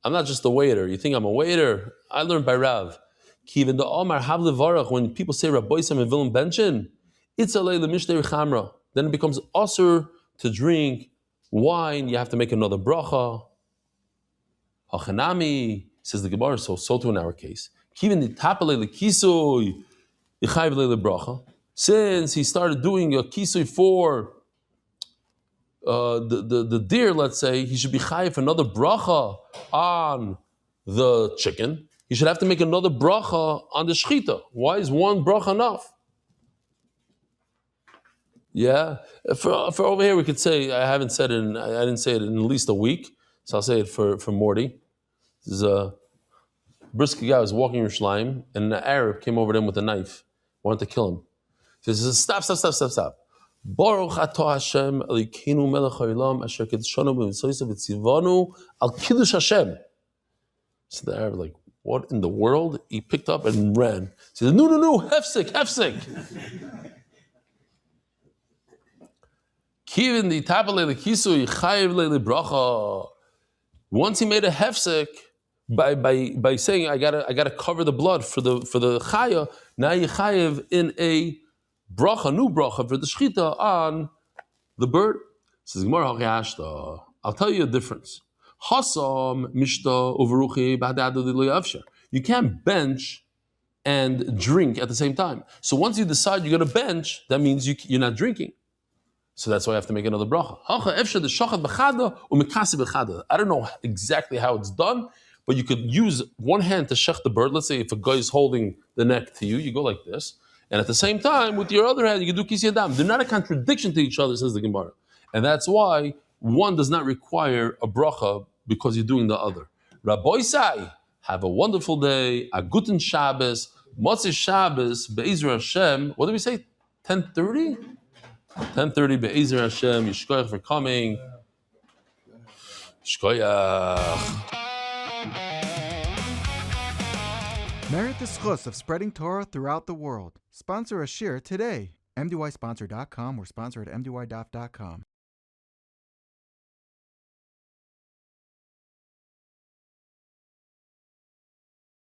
I'm not just a waiter. You think I'm a waiter? I learned by Rav. Kivin the Omar Havli Varach, when people say Rabboisam and Villain Benchin, it's a leila mishtei chamra. Then it becomes usher to drink wine. You have to make another bracha. Hachanami, says the Gemara, so too in our case. Since he started doing a kisui for the deer, let's say, he should be chayiv another bracha on the chicken. He should have to make another bracha on the shchita. Why is one bracha enough? Yeah, for over here we could say I didn't say it in at least a week, so I'll say it for Morty. There's a brisk guy was walking in Yerushalayim, and an Arab came over to him with a knife, wanted to kill him. He says, "Stop! Baruch atah Hashem Elokeinu melech haolam asher kiddushanu b'mitzvosav v'tzivanu al kiddush Hashem." So the Arab like, what in the world? He picked up and ran. He said, "No, hefsek." Kivin the tabale the kisui chayiv le bracha. Once he made a hefsek, by saying I gotta cover the blood for the chaya. Now you chayev in a bracha, new bracha for the shchita on the bird. Says Gemara, I'll tell you a difference. Hasam mishta uveruchi b'hadadu lo yavsher. You can't bench and drink at the same time. So once you decide you're going to bench, that means you're not drinking. So that's why I have to make another bracha. I don't know exactly how it's done, but you could use one hand to shech the bird. Let's say if a guy is holding the neck to you, you go like this. And at the same time, with your other hand, you can do kisi adam. They're not a contradiction to each other, says the Gemara. And that's why one does not require a bracha because you're doing the other. Rabbi Sai, have a wonderful day, a guten Shabbos, Motzei Shabbos, Be'ezer Hashem. What did we say? 10:30? 10:30, Be'ezer Hashem. Yishkoyach for coming. Yishkoyach.
Merit the schus of spreading Torah throughout the world. Sponsor a shir today. MDYsponsor.com or sponsor at MDYDaf.com.